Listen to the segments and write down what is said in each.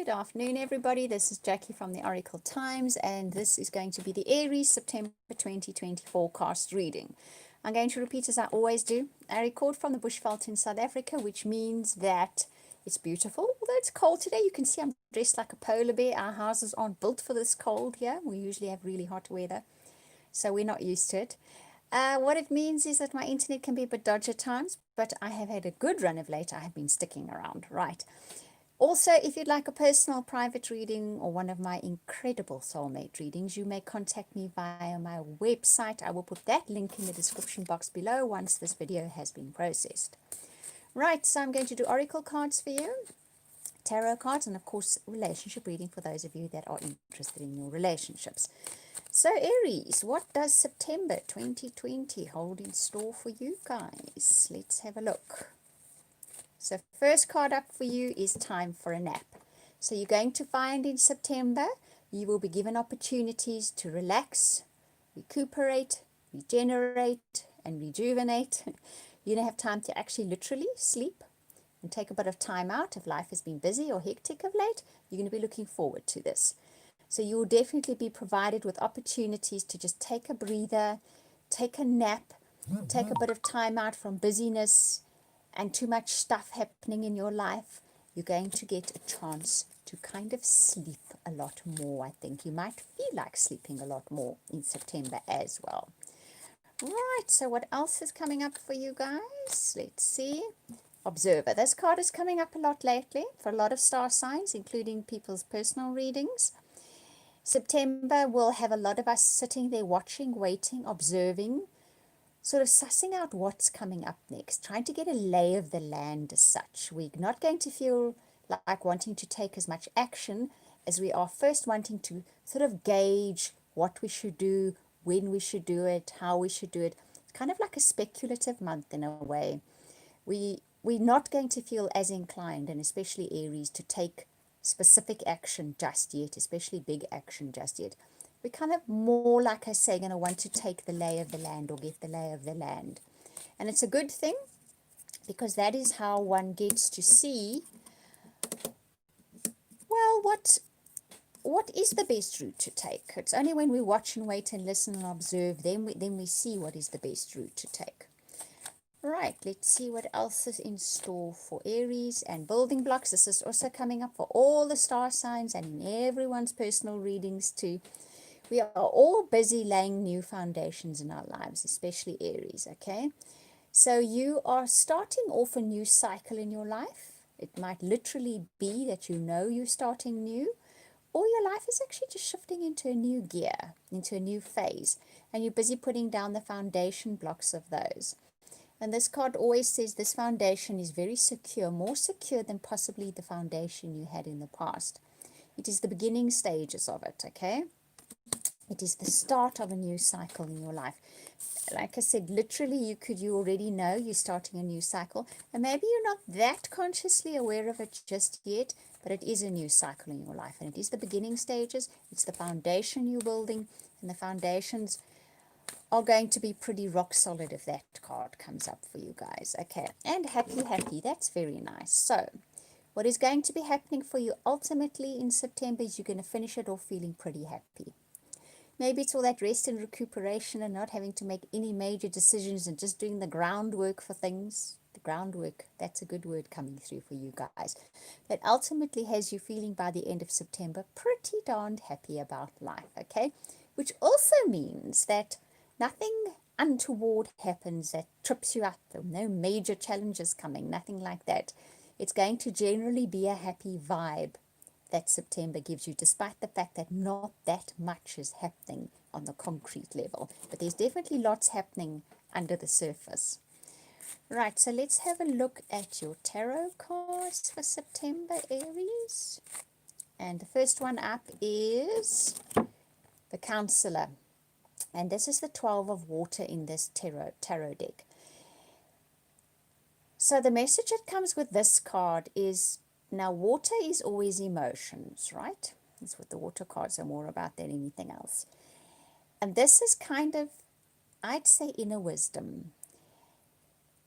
Good afternoon, everybody. This is Jackie from the Oracle Times, and this is going to be the Aries September 2020 forecast reading. I'm going to repeat as I always do. I record from the Bushveld in South Africa, which means that it's beautiful. Although it's cold today, you can see I'm dressed like a polar bear. Our houses aren't built for this cold here. We usually have really hot weather, so we're not used to it. What it means is that my internet can be a bit dodgy at times, but I have had a good run of late. I have been sticking around, right? Also, if you'd like a personal private reading or one of my incredible soulmate readings, you may contact me via my website. I will put that link in the description box below once this video has been processed. Right, so I'm going to do oracle cards for you, tarot cards, and of course relationship reading for those of you that are interested in your relationships. So Aries, what does September 2020 hold in store for you guys? Let's have a look. So first card up for you is time for a nap. So you're going to find in September, you will be given opportunities to relax, recuperate, regenerate, and rejuvenate. You're going to have time to actually literally sleep and take a bit of time out. If life has been busy or hectic of late, you're going to be looking forward to this. So you will definitely be provided with opportunities to just take a breather, take a nap, take a bit of time out from busyness and too much stuff happening in your life. You're going to get a chance to kind of sleep a lot more. I think you might feel like sleeping a lot more in September as well. Right, so what else is coming up for you guys? Let's see. Observer. This card is coming up a lot lately for a lot of star signs, including people's personal readings. September will have a lot of us sitting there watching, waiting, observing, sort of sussing out what's coming up next, trying to get a lay of the land as such. We're not going to feel like wanting to take as much action as we are first wanting to sort of gauge what we should do, when we should do it, how we should do it. It's kind of like a speculative month in a way. We're not going to feel as inclined, and especially Aries, to take specific action just yet, especially big action just yet. We're kind of more, like I say, going to want to take the lay of the land or get the lay of the land. And it's a good thing because that is how one gets to see, well, what is the best route to take. It's only when we watch and wait and listen and observe, then we see what is the best route to take. Right, let's see what else is in store for Aries and building blocks. This is also coming up for all the star signs and in everyone's personal readings too. We are all busy laying new foundations in our lives, especially Aries, okay? So you are starting off a new cycle in your life. It might literally be that you know you're starting new, or your life is actually just shifting into a new gear, into a new phase, and you're busy putting down the foundation blocks of those. And this card always says this foundation is very secure, more secure than possibly the foundation you had in the past. It is the beginning stages of it, okay? It is the start of a new cycle in your life. Like I said, literally you already know you're starting a new cycle, and maybe you're not that consciously aware of it just yet, but it is a new cycle in your life, and it is the beginning stages. It's the foundation you're building, and the foundations are going to be pretty rock solid if that card comes up for you guys. Okay, and happy, that's very nice. So what is going to be happening for you ultimately in September is you're going to finish it off feeling pretty happy. Maybe it's all that rest and recuperation and not having to make any major decisions and just doing the groundwork for things. The groundwork, that's a good word coming through for you guys. That ultimately has you feeling by the end of September pretty darned happy about life, okay? Which also means that nothing untoward happens that trips you up. No major challenges coming, nothing like that. It's going to generally be a happy vibe that September gives you, despite the fact that not that much is happening on the concrete level. But there's definitely lots happening under the surface. Right, so let's have a look at your tarot cards for September, Aries. And the first one up is the Counselor. And this is the 12 of water in this tarot deck. So the message that comes with this card is, now water is always emotions, right? That's what the water cards are more about than anything else. And this is kind of, I'd say, inner wisdom.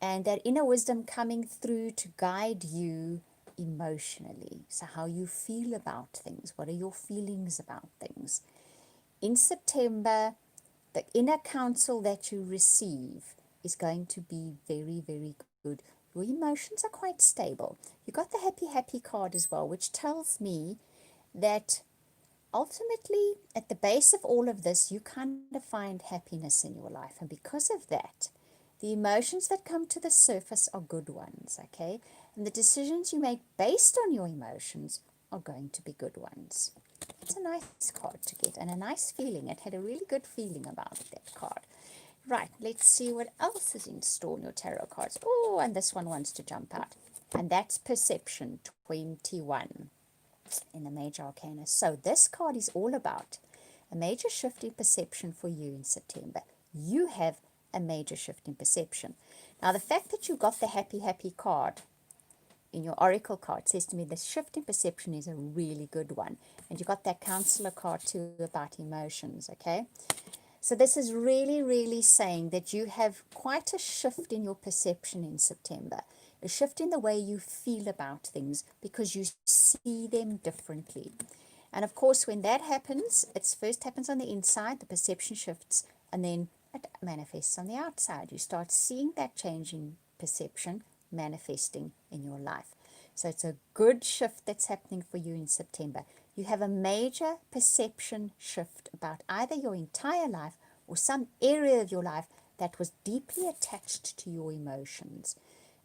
And that inner wisdom coming through to guide you emotionally. So how you feel about things. What are your feelings about things? In September, the inner counsel that you receive is going to be very, very good. Your emotions are quite stable. You got the happy, happy card as well, which tells me that ultimately, at the base of all of this, you kind of find happiness in your life. And because of that, the emotions that come to the surface are good ones, okay? And the decisions you make based on your emotions are going to be good ones. It's a nice card to get and a nice feeling. It had a really good feeling about that card. Right, let's see what else is in store in your tarot cards. Oh, and this one wants to jump out. And that's Perception 21 in the Major Arcana. So this card is all about a major shift in perception for you in September. You have a major shift in perception. Now, the fact that you got the happy, happy card in your oracle card says to me the shift in perception is a really good one. And you got that counselor card too about emotions, okay? So this is really, really saying that you have quite a shift in your perception in September, a shift in the way you feel about things because you see them differently. And of course, when that happens, it first happens on the inside, the perception shifts, and then it manifests on the outside. You start seeing that change in perception manifesting in your life. So it's a good shift that's happening for you in September. You have a major perception shift about either your entire life or some area of your life that was deeply attached to your emotions.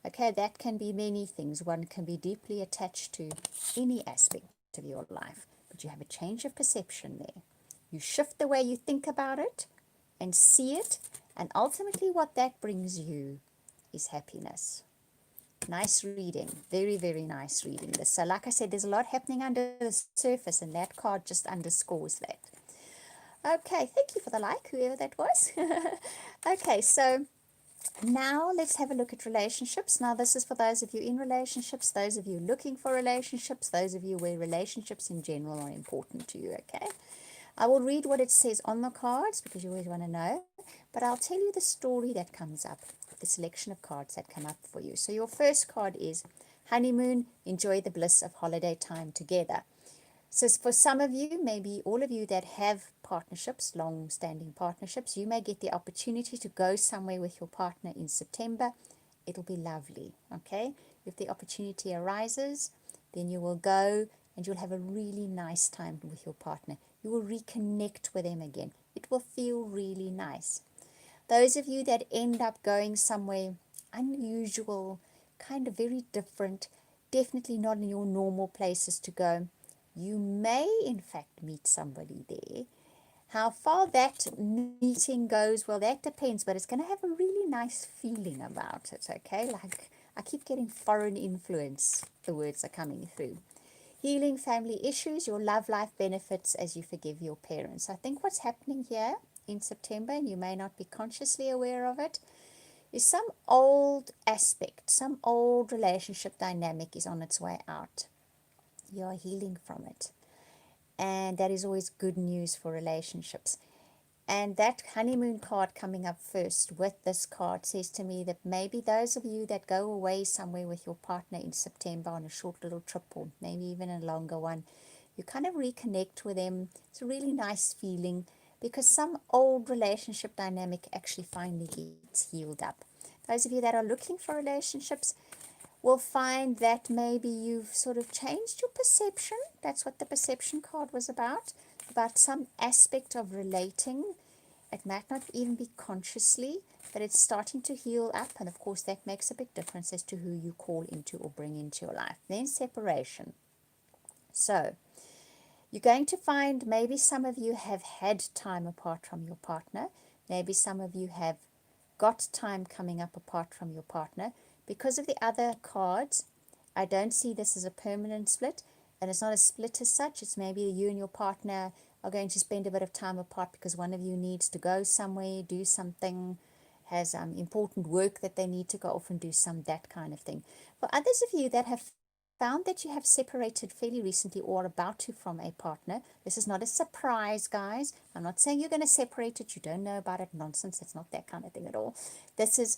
Okay, that can be many things. One can be deeply attached to any aspect of your life, but you have a change of perception there. You shift the way you think about it and see it, and ultimately what that brings you is happiness. Nice reading. Very, very nice reading. So like I said, there's a lot happening under the surface, and that card just underscores that. Okay, thank you for the like, whoever that was. Okay, so now let's have a look at relationships. Now this is for those of you in relationships, those of you looking for relationships, those of you where relationships in general are important to you, okay? I will read what it says on the cards because you always want to know, but I'll tell you the story that comes up, the selection of cards that come up for you. So your first card is Honeymoon, Enjoy the Bliss of Holiday Time Together. So for some of you, maybe all of you that have partnerships, long-standing partnerships, you may get the opportunity to go somewhere with your partner in September. It'll be lovely, okay? If the opportunity arises, then you will go and you'll have a really nice time with your partner. You will reconnect with them again. It will feel really nice. Those of you that end up going somewhere unusual, kind of very different, definitely not in your normal places to go, you may in fact meet somebody there. How far that meeting goes, well, that depends, but it's going to have a really nice feeling about it, okay? Like, I keep getting foreign influence, the words are coming through. Healing family issues, your love life benefits as you forgive your parents. I think what's happening here in September, and you may not be consciously aware of it, is some old aspect, some old relationship dynamic is on its way out. You are healing from it. And that is always good news for relationships. And that honeymoon card coming up first with this card says to me that maybe those of you that go away somewhere with your partner in September on a short little trip or maybe even a longer one, you kind of reconnect with them. It's a really nice feeling because some old relationship dynamic actually finally gets healed up. Those of you that are looking for relationships will find that maybe you've sort of changed your perception. That's what the perception card was about some aspect of relating. It might not even be consciously, but it's starting to heal up, and of course that makes a big difference as to who you call into or bring into your life. Then separation. So you're going to find maybe some of you have had time apart from your partner. Maybe some of you have got time coming up apart from your partner. Because of the other cards, I don't see this as a permanent split, and it's not a split as such. It's maybe you and your partner are going to spend a bit of time apart because one of you needs to go somewhere, do something, has important work that they need to go off and do that kind of thing. For others of you that have found that you have separated fairly recently or are about to from a partner, this is not a surprise, guys. I'm not saying you're going to separate it. You don't know about it. Nonsense. It's not that kind of thing at all. This is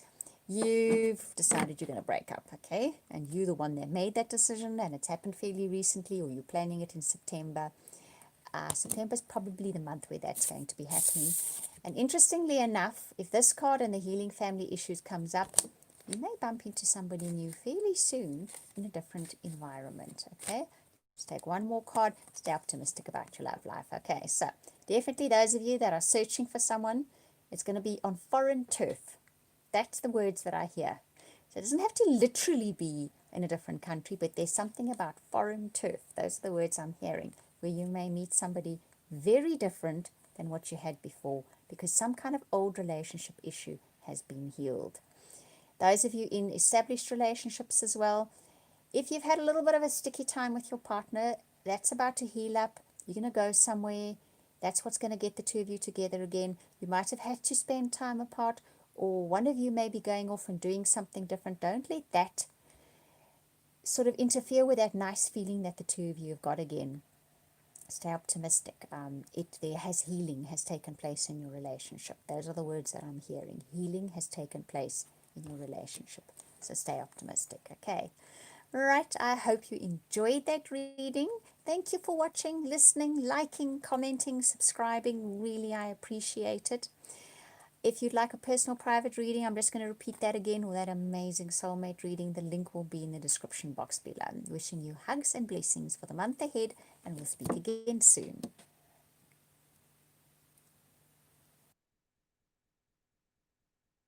you've decided you're going to break up, okay? And you're the one that made that decision, and it's happened fairly recently, or you're planning it in September. September is probably the month where that's going to be happening. And interestingly enough, if this card and the healing family issues comes up, you may bump into somebody new fairly soon in a different environment, okay? Let's take one more card. Stay optimistic about your love life. Okay, so definitely those of you that are searching for someone, it's going to be on foreign turf. That's the words that I hear. So it doesn't have to literally be in a different country, but there's something about foreign turf. Those are the words I'm hearing, where you may meet somebody very different than what you had before, because some kind of old relationship issue has been healed. Those of you in established relationships as well, if you've had a little bit of a sticky time with your partner, that's about to heal up. You're going to go somewhere. That's what's going to get the two of you together again. You might have had to spend time apart, or one of you may be going off and doing something different. Don't let that sort of interfere with that nice feeling that the two of you have got again. Stay optimistic. Healing has taken place in your relationship. Those are the words that I'm hearing. Healing has taken place in your relationship. So stay optimistic, okay? Right, I hope you enjoyed that reading. Thank you for watching, listening, liking, commenting, subscribing. Really, I appreciate it. If you'd like a personal private reading, I'm just going to repeat that again, or that amazing soulmate reading. The link will be in the description box below. Wishing you hugs and blessings for the month ahead, and we'll speak again soon.